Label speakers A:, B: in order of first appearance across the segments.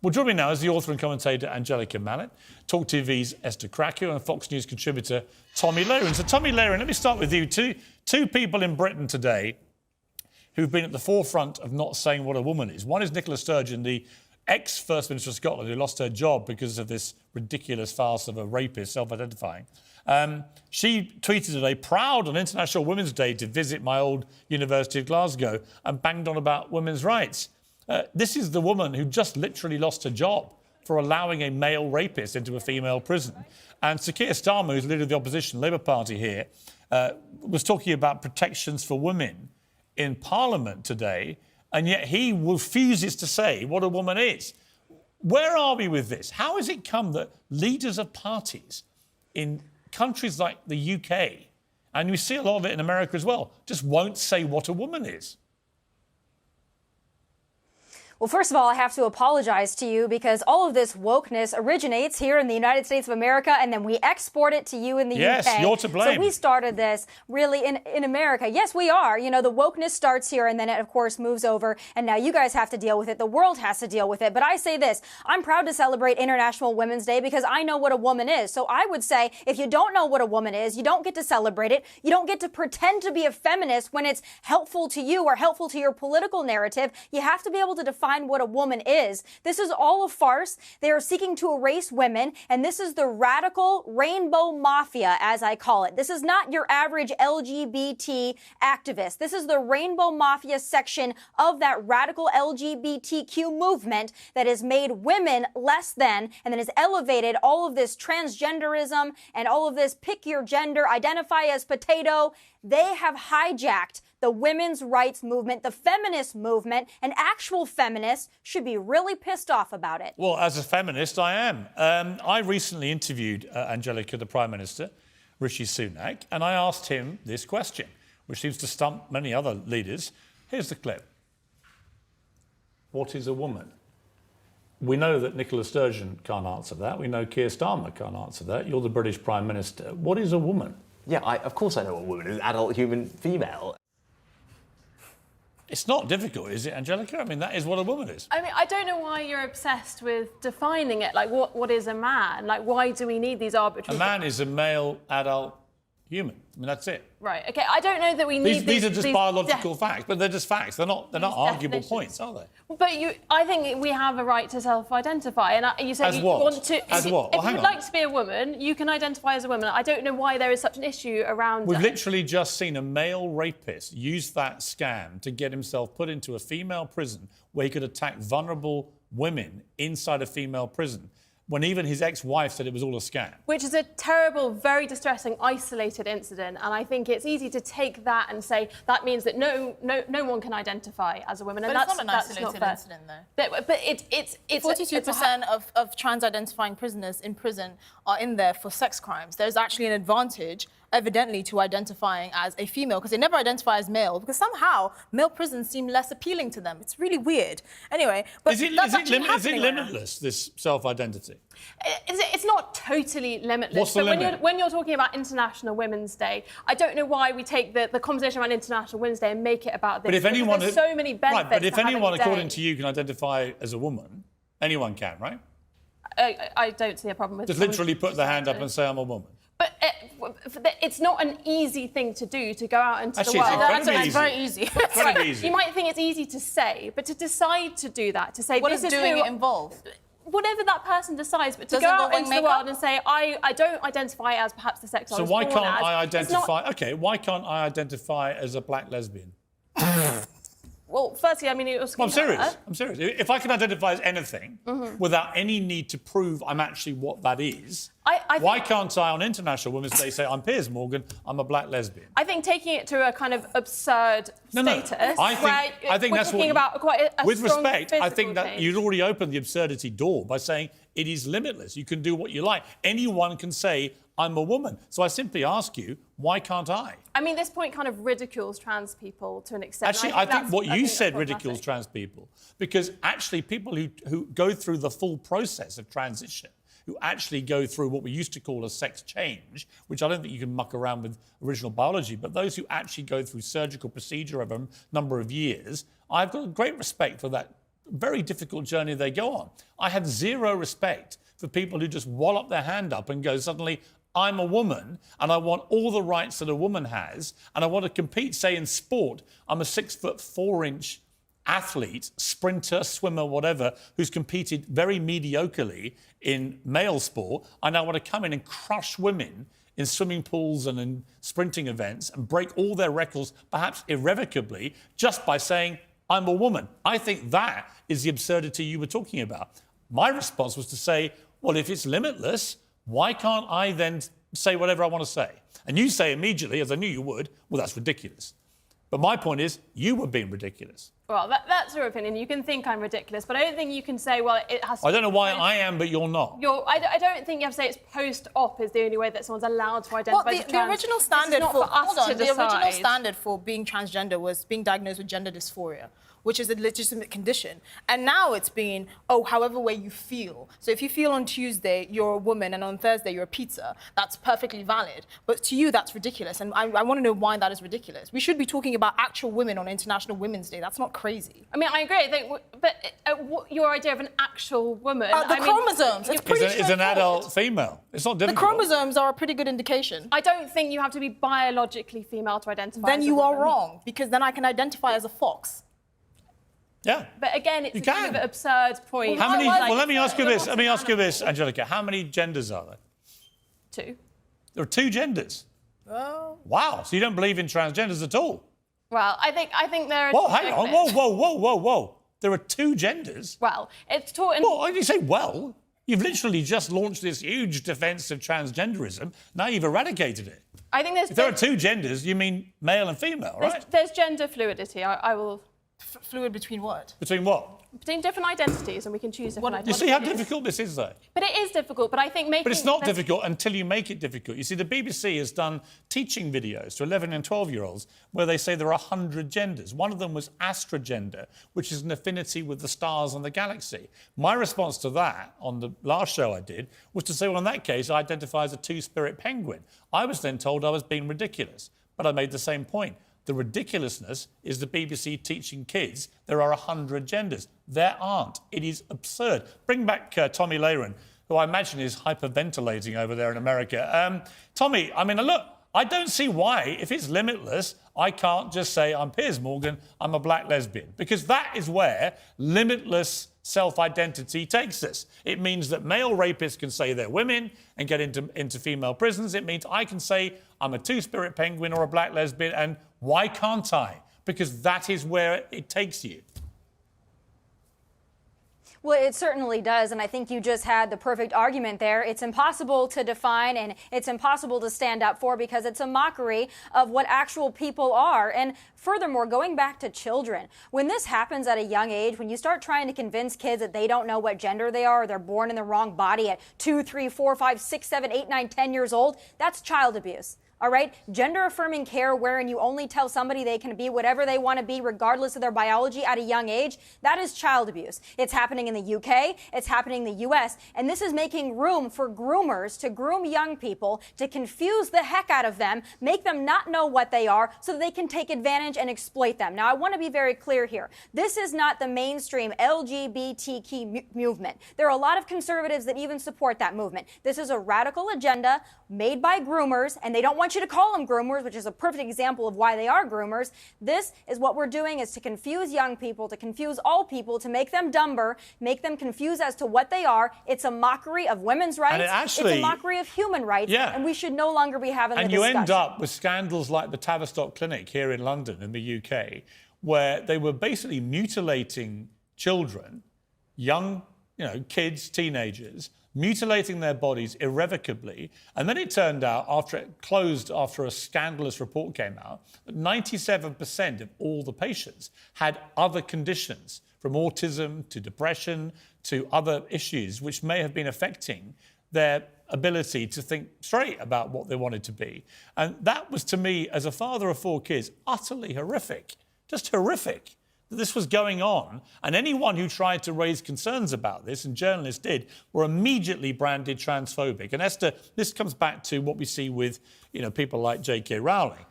A: Well, joining me now is the author and commentator Angelica Mallet, Talk TV's Esther Krakow and Fox News contributor Tommy Lehrin. So, Tommy Lehrin, let me start with you. Two people in Britain today who've been at the forefront of not saying what a woman is. One is Nicola Sturgeon, the ex-First Minister of Scotland, who lost her job because of this ridiculous farce of a rapist self-identifying. She tweeted today, proud on International Women's Day to visit my old University of Glasgow, and banged on about women's rights. This is the woman who just literally lost her job for allowing a male rapist into a female prison. And Sir Keir Starmer, who's leader of the opposition Labour Party here, was talking about protections for women in Parliament today, and yet he refuses to say what a woman is. Where are we with this? How has it come that leaders of parties in countries like the UK, and we see a lot of it in America as well, just won't say what a woman is?
B: Well, first of all, I have to apologize to you because all of this wokeness originates here in the United States of America, and then we export it to you in the UK.
A: Yes, you're to blame.
B: So we started this really in America. Yes, we are. You know, the wokeness starts here, and then it, of course, moves over, and now you guys have to deal with it. The world has to deal with it. But I say this, I'm proud to celebrate International Women's Day because I know what a woman is. So I would say if you don't know what a woman is, you don't get to celebrate it. You don't get to pretend to be a feminist when it's helpful to you or helpful to your political narrative. You have to be able to define what a woman is. This is all a farce. They are seeking to erase women, and this is the radical rainbow mafia, as I call it. This is not your average LGBT activist. This is the rainbow mafia section of that radical LGBTQ movement that has made women less than, and then has elevated all of this transgenderism and all of this pick your gender, identify as potato. They have hijacked the women's rights movement, the feminist movement, and actual feminists should be really pissed off about it.
A: Well, as a feminist, I am. I recently interviewed Angelica, the Prime Minister, Rishi Sunak, and I asked him this question, which seems to stump many other leaders. Here's the clip. What is a woman? We know that Nicola Sturgeon can't answer that. We know Keir Starmer can't answer that. You're the British Prime Minister. What is a woman?
C: Yeah, of course I know what a woman is. An adult human female.
A: It's not difficult, is it, Angelica? I mean, that is what a woman is.
D: I mean, I don't know why you're obsessed with defining it. Like, what is a man? Like, why do we need these arbitrary...
A: A man is a male adult human. I mean, that's it.
D: Right, OK. I don't know that we need
A: these are just biological facts, but they're just facts. They're not arguable points, are they?
D: But I think we have a right to self-identify. And you said
A: as
D: you
A: what?
D: want to...
A: As what?
D: If you would like to be a woman, you can identify as a woman. I don't know why there is such an issue around...
A: We've literally just seen a male rapist use that scam to get himself put into a female prison where he could attack vulnerable women inside a female prison, when even his ex-wife said it was all a scam.
D: Which is a terrible, very distressing, isolated incident. And I think it's easy to take that and say that means that no one can identify as a woman.
E: But
D: and
E: it's not an isolated incident, though.
D: But it's
E: 42% of trans-identifying prisoners in prison are in there for sex crimes. There's actually an advantage, evidently, to identifying as a female, because they never identify as male, because somehow male prisons seem less appealing to them. It's really weird. Anyway, but
A: is it limitless, this self-identity?
D: It's not totally limitless.
A: What's the limit?
D: When you're talking about International Women's Day, I don't know why we take the conversation around International Women's Day and make it about this.
A: But if anyone...
D: There's so many benefits.
A: Right, but if anyone,
D: having a day.
A: according to you, can identify as a woman, anyone can, right?
D: I don't see a problem with...
A: Just literally put their hand up and say, I'm a woman.
D: But it's not an easy thing to do, to go out into
A: Actually,
D: the world.
E: It's very easy.
A: Very easy.
D: You might think it's easy to say, but to decide to do that, to say
E: what
D: this
E: does
D: is
E: doing
D: who...
E: it involve?
D: Whatever that person decides, but to
E: Does
D: go
E: it
D: out
E: involve
D: into the
E: makeup?
D: world and say, I don't identify as perhaps the sex I
A: So
D: was
A: why
D: born
A: can't
D: as.
A: I identify...
D: Not...
A: OK, why can't I identify as a black lesbian?
D: Well, firstly, I mean, it was...
A: I'm serious. I'm serious. If I can identify as anything without any need to prove I'm actually what that is, why can't I, on International Women's Day, say, I'm Piers Morgan, I'm a black lesbian?
D: I think taking it to a kind of absurd status,
A: I think
D: we're
A: that's
D: talking about quite a
A: with
D: strong
A: respect, I think that
D: change.
A: you'd already opened the absurdity door by saying it is limitless. You can do what you like. Anyone can say, I'm a woman. So I simply ask you, why can't I?
D: I mean, this point kind of ridicules trans people to an extent.
A: Actually, I think what you said ridicules trans people, because actually people who go through the full process of transition, who actually go through what we used to call a sex change, which I don't think you can muck around with original biology, but those who actually go through surgical procedure over a number of years, I've got great respect for that very difficult journey they go on. I have zero respect for people who just wallop their hand up and go, suddenly, I'm a woman and I want all the rights that a woman has and I want to compete, say, in sport. I'm a 6'4" athlete, sprinter, swimmer, whatever, who's competed very mediocrely in male sport. I now want to come in and crush women in swimming pools and in sprinting events and break all their records, perhaps irrevocably, just by saying, I'm a woman. I think that is the absurdity you were talking about. My response was to say, well, if it's limitless, why can't I then say whatever I want to say? And you say immediately, as I knew you would, well, that's ridiculous. But my point is, you were being ridiculous.
D: Well, that's your opinion. You can think I'm ridiculous, but I don't think you can say, well, it has to...
A: I don't know why I am, but you're not.
D: I don't think you have to say it's post-op is the only way that someone's allowed to identify as trans.
E: The original standard
D: the
E: original standard for being transgender was being diagnosed with gender dysphoria, which is a legitimate condition. And now it's being, however way you feel. So if you feel on Tuesday you're a woman and on Thursday you're a pizza, that's perfectly valid. But to you, that's ridiculous. And I want to know why that is ridiculous. We should be talking about actual women on International Women's Day. That's not crazy.
D: I mean, I agree. I think, but your idea of an actual woman...
E: chromosomes. It's pretty
A: It's an adult female. It's not difficult.
E: The chromosomes are a pretty good indication.
D: I don't think you have to be biologically female to identify
E: Then
D: as a
E: you are
D: woman.
E: wrong, because then I can identify as a fox.
A: Yeah.
D: But again, it's
A: You
D: a kind
A: can.
D: of an absurd point.
A: How many?
D: Like,
A: Well, let me ask you this.
D: Let me ask you
A: this, Angelica. How many genders are there?
D: 2.
A: There are 2 genders.
E: Oh.
A: Wow. So you don't believe in transgenders at all?
D: Well, I think there are...
A: Whoa, hang on. Whoa. There are 2 genders?
D: Well, it's taught in...
A: Well, why do you say well? You've literally just launched this huge defence of transgenderism. Now you've eradicated it.
D: I think
A: If there are 2 genders, you mean male and female, right?
D: There's gender fluidity. I will...
E: Fluid between what?
A: Between what?
D: Between different identities, and we can choose different
A: You
D: identities.
A: see how difficult this is, though?
D: But it is difficult, but I think making...
A: But it's not difficult until you make it difficult. You see, the BBC has done teaching videos to 11 and 12-year-olds where they say there are 100 genders. One of them was astrogender, which is an affinity with the stars and the galaxy. My response to that on the last show I did was to say, well, in that case, I identify as a two-spirit penguin. I was then told I was being ridiculous, but I made the same point. The ridiculousness is the BBC teaching kids there are 100 genders. There aren't. It is absurd. Bring back Tommy Lehran, who I imagine is hyperventilating over there in America. Tommy, I mean, look, I don't see why, if it's limitless, I can't just say, I'm Piers Morgan, I'm a black lesbian. Because that is where limitless self-identity takes us. It means that male rapists can say they're women and get into female prisons. It means I can say I'm a two-spirit penguin or a black lesbian, and why can't I? Because that is where it takes you.
B: Well, it certainly does, and I think you just had the perfect argument there. It's impossible to define, and it's impossible to stand up for because it's a mockery of what actual people are. And furthermore, going back to children, when this happens at a young age, when you start trying to convince kids that they don't know what gender they are, or they're born in the wrong body at 2, 3, 4, 5, 6, 7, 8, 9, 10 years old, that's child abuse. All right? Gender-affirming care wherein you only tell somebody they can be whatever they want to be regardless of their biology at a young age, that is child abuse. It's happening in the UK, it's happening in the US, and this is making room for groomers to groom young people, to confuse the heck out of them, make them not know what they are so that they can take advantage and exploit them. Now, I want to be very clear here. This is not the mainstream LGBTQ movement. There are a lot of conservatives that even support that movement. This is a radical agenda made by groomers, and they don't want you to call them groomers, which is a perfect example of why they are groomers. This is what we're doing, is to confuse young people, to confuse all people, to make them dumber, make them confused as to what they are. It's a mockery of women's rights. It's a mockery of human rights.
A: Yeah.
B: And we should no longer be having the
A: And
B: discussion.
A: you end up with scandals like the Tavistock Clinic here in London, in the UK, where they were basically mutilating children, young, kids, teenagers, mutilating their bodies irrevocably. And then it turned out, after it closed, after a scandalous report came out, that 97% of all the patients had other conditions, from autism to depression to other issues, which may have been affecting their ability to think straight about what they wanted to be. And that was, to me, as a father of 4 kids, utterly horrific, just horrific. This was going on, and anyone who tried to raise concerns about this, and journalists did, were immediately branded transphobic. And Esther, this comes back to what we see with, people like J.K. Rowling.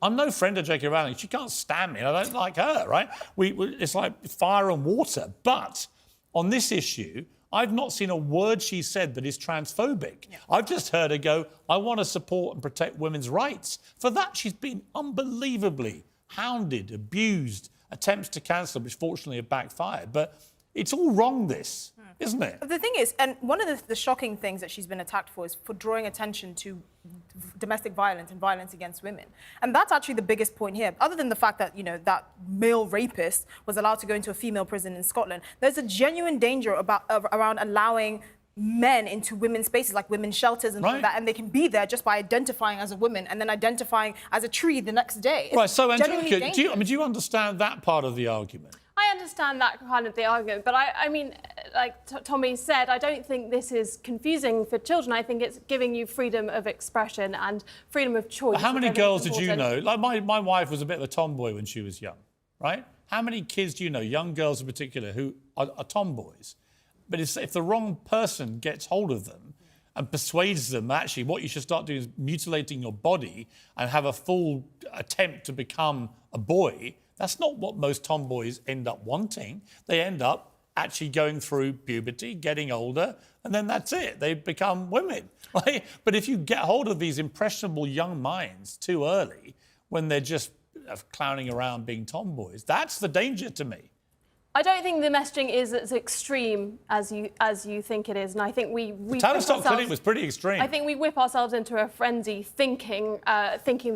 A: I'm no friend of J.K. Rowling. She can't stand me, and I don't like her, right? It's like fire and water. But on this issue, I've not seen a word she said that is transphobic. Yeah. I've just heard her go, I want to support and protect women's rights. For that, she's been unbelievably hounded, abused, attempts to cancel, which fortunately have backfired. But it's all wrong, this, isn't it?
E: The thing is, and one of the shocking things that she's been attacked for is for drawing attention to domestic violence and violence against women. And that's actually the biggest point here. Other than the fact that, you know, that male rapist was allowed to go into a female prison in Scotland, there's a genuine danger around allowing men into women's spaces, like women's shelters and things like that, and they can be there just by identifying as a woman and then identifying as a tree the next day. It's
A: right, so Angelica, do you understand that part of the argument?
D: I understand that kind of the argument, but I mean, like Tommy said, I don't think this is confusing for children. I think it's giving you freedom of expression and freedom of choice.
A: But how many girls did you know? Like my wife was a bit of a tomboy when she was young, right? How many kids do you know, young girls in particular, who are tomboys? But if the wrong person gets hold of them and persuades them, actually, what you should start doing is mutilating your body and have a full attempt to become a boy. That's not what most tomboys end up wanting. They end up actually going through puberty, getting older, and then that's it. They become women, right? But if you get hold of these impressionable young minds too early, when they're just clowning around being tomboys, that's the danger to me.
D: I don't think the messaging is as extreme as you think it is, and I think we
A: Tavistock Clinic was pretty extreme.
D: I think we whip ourselves into a frenzy thinking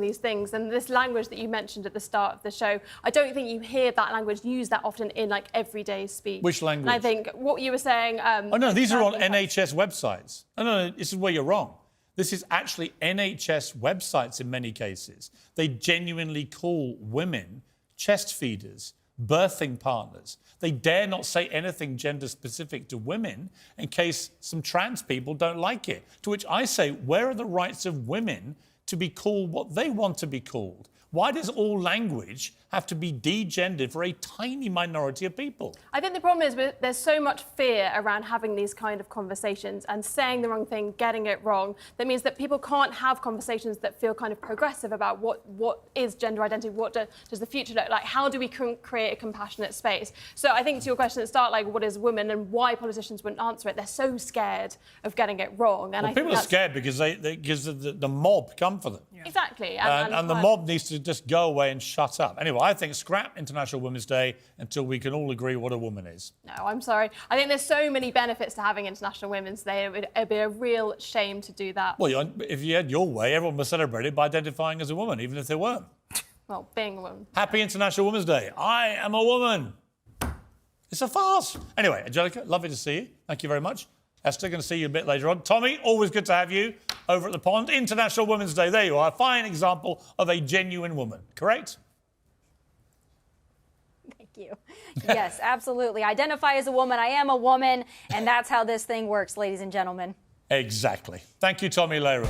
D: these things, and this language that you mentioned at the start of the show, I don't think you hear that language used that often in like everyday speech.
A: Which language?
D: And I think what you were saying.
A: Oh no, these are on NHS websites. No, this is where you're wrong. This is actually NHS websites in many cases. They genuinely call women chest feeders, birthing partners. They dare not say anything gender specific to women in case some trans people don't like it. To which I say, where are the rights of women to be called what they want to be called? Why does all language have to be degendered for a tiny minority of people?
D: I think the problem is there's so much fear around having these kind of conversations and saying the wrong thing, getting it wrong. That means that people can't have conversations that feel kind of progressive about what is gender identity, what does the future look like, how do we create a compassionate space? So I think to your question at the start, like what is women and why politicians wouldn't answer it, they're so scared of getting it wrong. And
A: people are scared because the mob come for them.
D: Yeah. Exactly.
A: And the mob needs to just go away and shut up. Anyway, I think scrap International Women's Day until we can all agree what a woman is.
D: No, I'm sorry. I think there's so many benefits to having International Women's Day. It'd be a real shame to do that.
A: Well, if you had your way, everyone would celebrate it by identifying as a woman, even if they weren't.
D: Well, being a woman.
A: Happy International Women's Day. I am a woman. It's a farce. Anyway, Angelica, lovely to see you. Thank you very much. Esther, going to see you a bit later on. Tommy, always good to have you over at the pond. International Women's Day. There you are. A fine example of a genuine woman. Correct?
B: Thank you. Yes, absolutely. Identify as a woman. I am a woman. And that's how this thing works, ladies and gentlemen.
A: Exactly. Thank you, Tommy Lehrer.